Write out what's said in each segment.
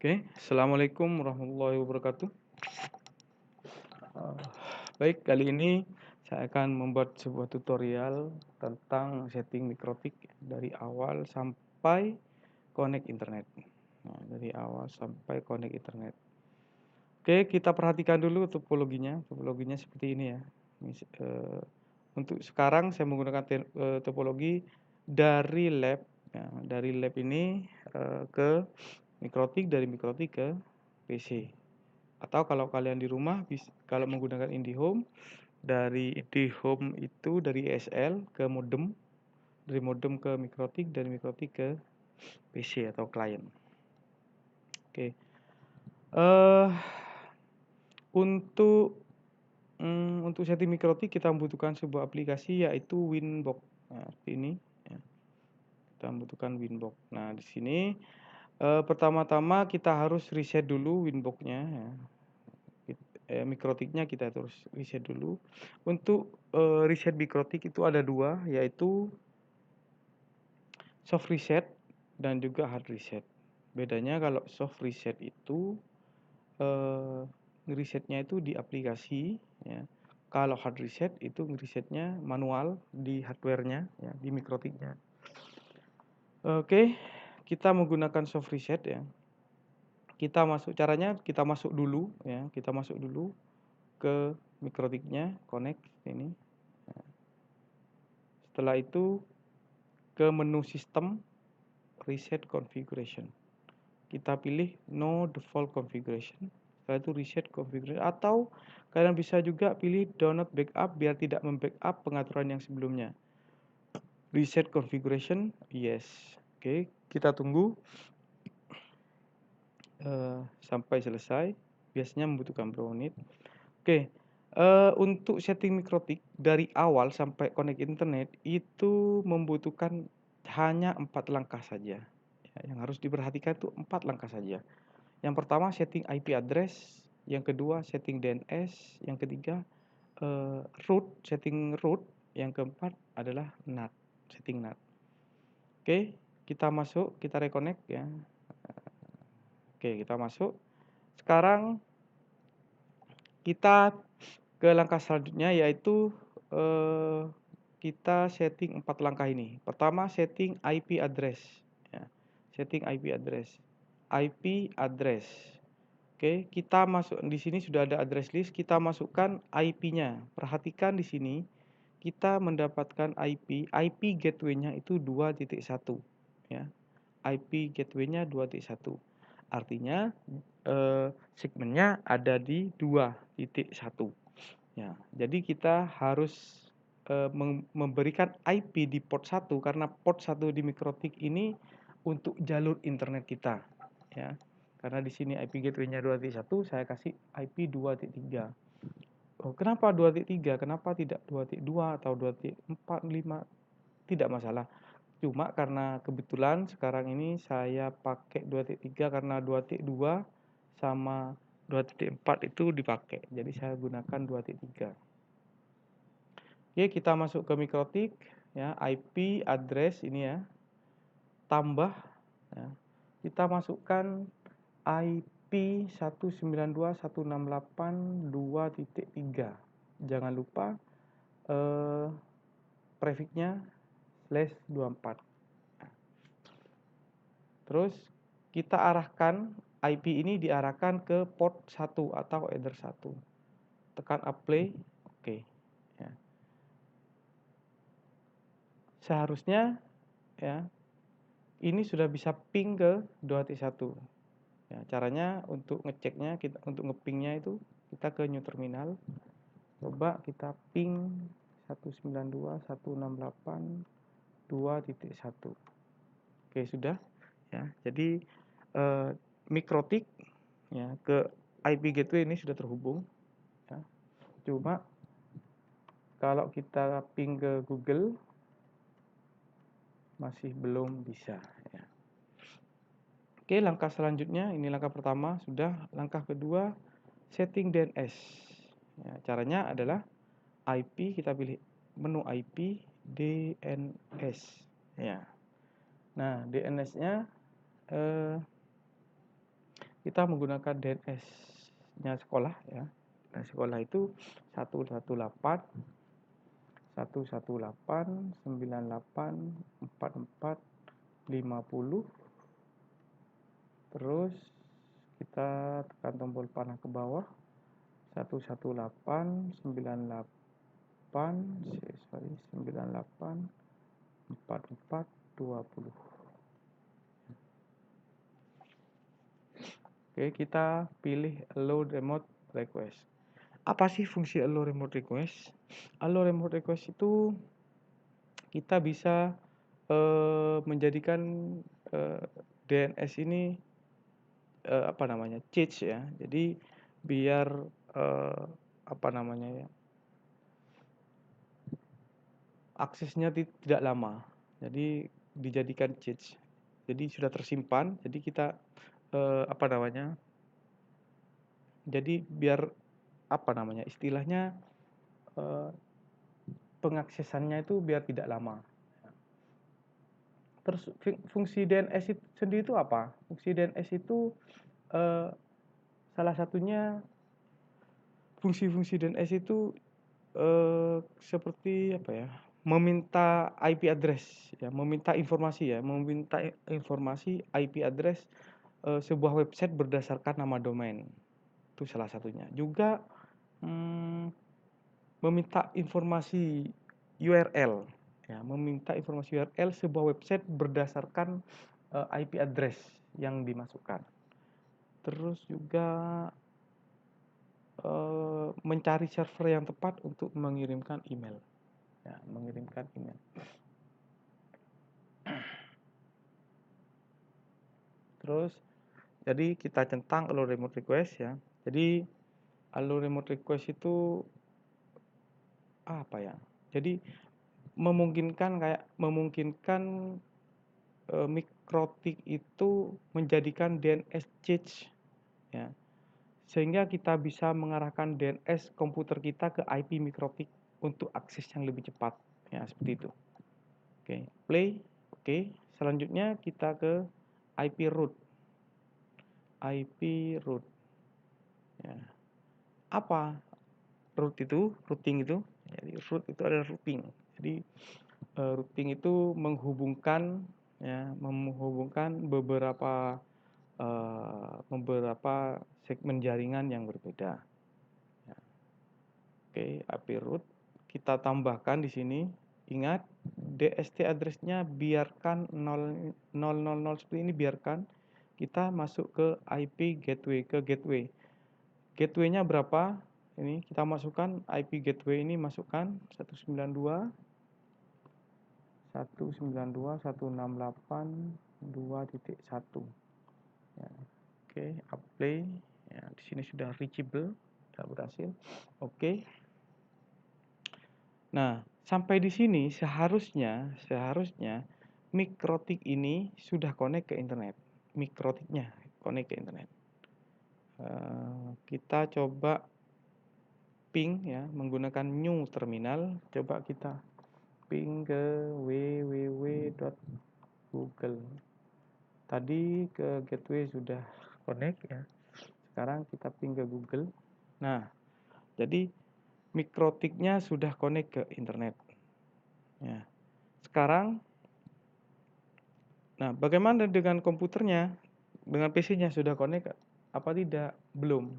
Oke, assalamualaikum warahmatullahi wabarakatuh. Eh, Baik, kali ini saya akan membuat sebuah tutorial tentang setting mikrotik dari awal sampai connect internet. Nah, dari awal sampai connect internet. Oke, kita perhatikan dulu topologinya. Topologinya seperti ini ya. Untuk sekarang saya menggunakan topologi dari lab. Ya, dari lab ini ke mikrotik, dari mikrotik ke PC. Atau kalau kalian di rumah, kalau menggunakan IndiHome, dari IndiHome itu dari ESL ke modem, dari modem ke mikrotik, dari mikrotik ke PC atau klien. Oke. Eh untuk setting mikrotik kita membutuhkan sebuah aplikasi yaitu Winbox. Nah, seperti ini. Ya. Kita membutuhkan Winbox. Nah, di sini pertama-tama kita harus reset dulu Winbox-nya. Ya. Mikrotiknya kita terus reset dulu. Untuk reset mikrotik itu ada dua, yaitu soft reset dan juga hard reset. Bedanya kalau soft reset itu resetnya itu di aplikasi, ya. Kalau hard reset itu resetnya manual di hardwarenya, ya, di mikrotiknya. Oke, kita menggunakan soft reset ya. Caranya kita masuk dulu ya, kita masuk dulu ke mikrotiknya, connect ini. Setelah itu ke menu sistem, reset configuration. Kita pilih no default configuration. Setelah itu reset configuration, atau kalian bisa juga pilih do not backup biar tidak membackup pengaturan yang sebelumnya. Reset configuration, yes. Oke, kita tunggu sampai selesai. Biasanya membutuhkan beberapa menit. Oke, untuk setting mikrotik dari awal sampai connect internet itu membutuhkan hanya 4 langkah saja. Ya, yang harus diperhatikan itu 4 langkah saja. Yang pertama setting IP address, yang kedua setting DNS, yang ketiga setting root, yang keempat adalah NAT, setting NAT. Oke, kita masuk, kita reconnect ya. Oke, kita masuk. Sekarang kita ke langkah selanjutnya yaitu kita setting 4 langkah ini. Pertama setting IP address ya. Setting IP address. IP address. Oke, kita masuk di sini sudah ada address list, kita masukkan IP-nya. Perhatikan di sini kita mendapatkan IP gateway-nya itu 2.1 ya. IP gateway-nya 2.1. Artinya segmennya ada di 2.1. Ya, jadi kita harus memberikan IP di port 1 karena port 1 di mikrotik ini untuk jalur internet kita ya. Karena di sini IP gateway-nya 2.1, saya kasih IP 2.3. Oh, kenapa 2.3? Kenapa tidak 2.2 atau 2.4, 5? Tidak masalah. Cuma karena kebetulan sekarang ini saya pakai 2.3 karena 2.2 sama 2.4 itu dipakai. Jadi saya gunakan 2.3. Oke, kita masuk ke mikrotik ya, IP address ini ya. Tambah ya. Kita masukkan IP 192.168.2.3. Jangan lupa prefixnya /24. Terus kita arahkan IP ini diarahkan ke port 1 atau header 1. Tekan apply, oke. Ya. Seharusnya ya ini sudah bisa ping ke 2.1. Ya, caranya untuk ngeceknya, untuk ngepingnya itu kita ke new terminal. Coba kita ping 192.168.2.1. Oke, sudah ya. Jadi mikrotik ya ke IP gateway ini sudah terhubung ya. Cuma kalau kita ping ke Google masih belum bisa ya. Oke, langkah selanjutnya, ini langkah pertama sudah. Langkah kedua setting DNS ya, caranya adalah IP, kita pilih menu IP DNS ya. Nah, DNS-nya kita menggunakan DNS-nya sekolah ya. Nah, sekolah itu 118.118.98.44.50. Terus kita tekan tombol panah ke bawah 118.98.44.20. Oke, kita pilih allow remote request. Apa sih fungsi allow remote request? Allow remote request itu kita bisa menjadikan DNS ini change ya. Jadi biar aksesnya tidak lama. Jadi dijadikan change. Jadi sudah tersimpan. Jadi kita jadi biar istilahnya pengaksesannya itu biar tidak lama. Terus fungsi DNS sendiri itu apa? Fungsi DNS itu salah satunya fungsi-fungsi DNS itu seperti meminta IP address ya, meminta informasi IP address sebuah website berdasarkan nama domain. Itu salah satunya. Juga meminta informasi URL ya, meminta informasi URL sebuah website berdasarkan IP address yang dimasukkan. Terus juga mencari server yang tepat untuk mengirimkan email. Ya, mengirimkan email. Terus jadi kita centang allow remote request ya. Jadi allow remote request itu apa ya? Jadi memungkinkan MikroTik itu menjadikan DNS change ya. Sehingga kita bisa mengarahkan DNS komputer kita ke IP MikroTik untuk akses yang lebih cepat. Ya, seperti itu. Oke, play. Oke, selanjutnya kita ke IP root. IP root. Ya. Apa root itu? Routing itu. Jadi root itu adalah routing. Jadi routing itu menghubungkan beberapa segmen jaringan yang berbeda. Ya. Oke, IP root kita tambahkan di sini. Ingat DST address-nya biarkan 000 seperti ini, biarkan. Kita masuk ke IP gateway, ke gateway. Gateway-nya berapa? Ini kita masukkan IP gateway ini, masukkan 192.168.2.1. Ya. Oke, apply. Ya, di sini sudah reachable, sudah berhasil. Oke. Nah, sampai di sini seharusnya MikroTik ini sudah connect ke internet. MikroTiknya connect ke internet. Kita coba ping ya, menggunakan new terminal. Coba kita ping ke www.google. Tadi ke gateway sudah connect ya. Sekarang kita ping ke Google. Nah, jadi MikroTiknya sudah connect ke internet. Ya. Sekarang, nah bagaimana dengan komputernya? Dengan PC-nya sudah connect apa tidak? Belum.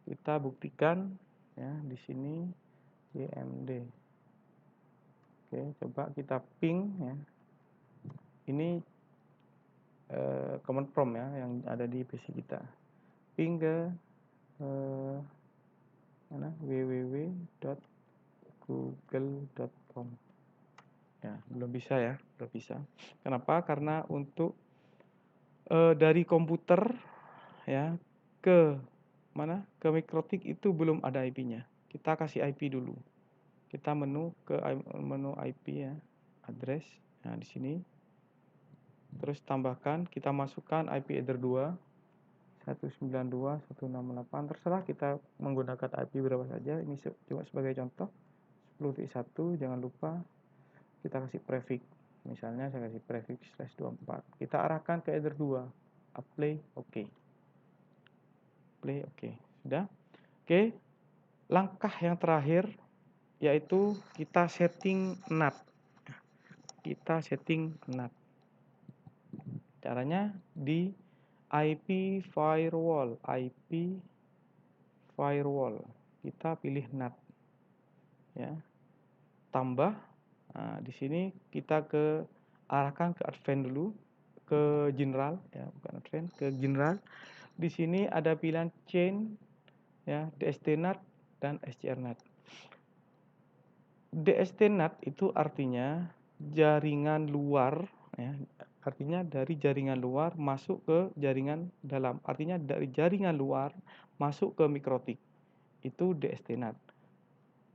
Kita buktikan ya di sini CMD. Oke, coba kita ping ya. Ini command prompt ya yang ada di PC kita. Ping ke www.google.com. Ya, belum bisa ya, belum bisa. Kenapa? Karena untuk dari komputer ya ke mana? Ke MikroTik itu belum ada IP-nya. Kita kasih IP dulu. Kita menu IP ya, address. Nah, di sini. Terus tambahkan, kita masukkan IP header 2 192.168, terserah kita menggunakan IP berapa saja. Ini cuma sebagai contoh 10.1. Jangan lupa kita kasih prefix. Misalnya saya kasih prefix /24. Kita arahkan ke header 2, apply, oke. play, oke. Sudah. Oke, langkah yang terakhir yaitu kita setting NAT. Kita setting NAT. Caranya di IP firewall, IP firewall. Kita pilih NAT. Ya. Tambah. Nah, di sini kita arahkan ke advanced dulu, ke general ya, bukan advanced, ke general. Di sini ada pilihan chain ya, DST-NAT dan SCR-NAT. DST-NAT itu artinya jaringan luar ya, artinya dari jaringan luar masuk ke jaringan dalam. Artinya dari jaringan luar masuk ke mikrotik. Itu DST-NAT.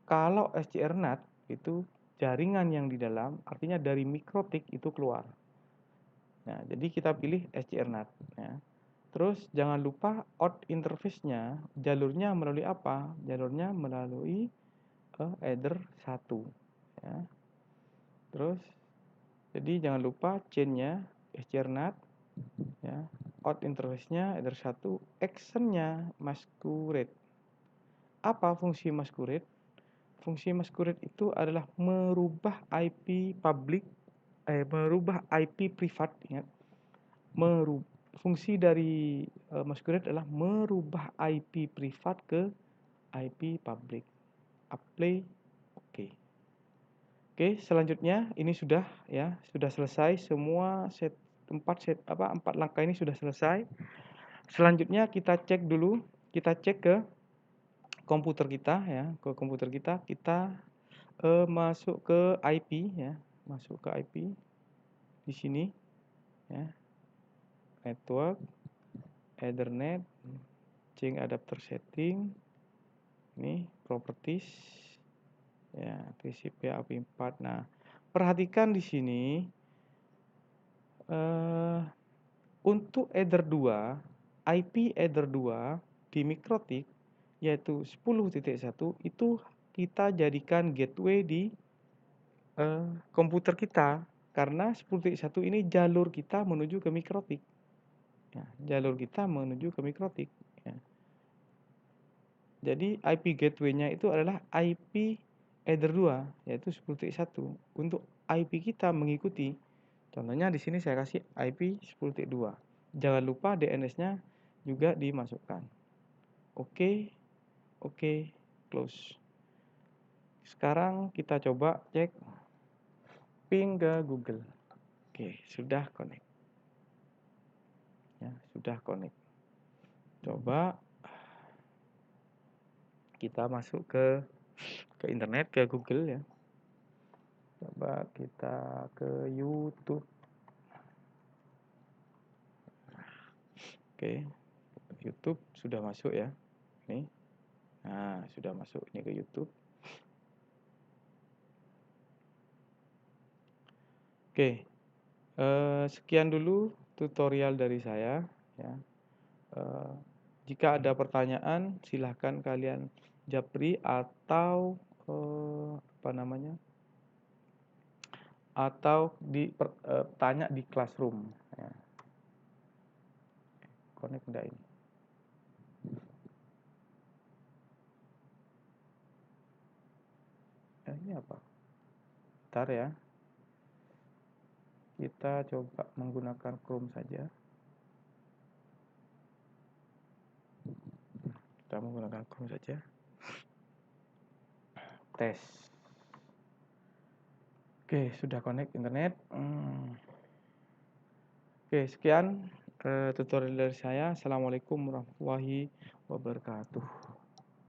Kalau SCR-NAT itu jaringan yang di dalam, artinya dari mikrotik itu keluar. Nah, jadi kita pilih SCR-NAT ya. Terus jangan lupa out interface-nya, jalurnya melalui apa? Jalurnya melalui header 1 ya. Terus jadi jangan lupa chain-nya SCR-NAT ya. Out interface-nya header 1, action-nya masquerade. Apa fungsi masquerade? Fungsi masquerade itu adalah merubah IP public, merubah IP privat, ingat. Fungsi dari masquerade adalah merubah IP privat ke IP public. Apply, oke. Oke, selanjutnya ini sudah ya, sudah selesai semua empat langkah ini sudah selesai. Selanjutnya kita cek dulu, kita cek ke komputer kita ya, ke komputer kita masuk ke IP ya, masuk ke IP di sini ya. Network, Ethernet, change adapter setting, ini properties ya, TCP IP4. Nah, perhatikan di sini untuk Ether 2, IP Ether 2 di mikrotik yaitu 10.1 itu kita jadikan gateway di komputer kita, karena 10.1 ini jalur kita menuju ke mikrotik. Ya, jalur kita menuju ke mikrotik. Ya. Jadi IP gateway-nya itu adalah IP Ether 2 yaitu 10.1. Untuk IP kita mengikuti, contohnya di sini saya kasih IP 10.2. Jangan lupa DNS-nya juga dimasukkan. Oke, oke, close. Sekarang kita coba cek ping ke Google. Oke, sudah connect. Ya, sudah connect. Coba kita masuk ke internet, ke Google ya. Coba kita ke YouTube. Oke, YouTube sudah masuk ya. Nih. Nah, sudah masuk ini ke YouTube. Oke. Sekian dulu tutorial dari saya ya. Jika ada pertanyaan silahkan kalian japri atau atau tanya di classroom ya. Connect enggak ini? Ini apa? Bentar ya. Kita coba menggunakan Chrome saja. Kita menggunakan Chrome saja. Tes. Oke, sudah connect internet. Oke, sekian tutorial dari saya. Assalamualaikum warahmatullahi wabarakatuh.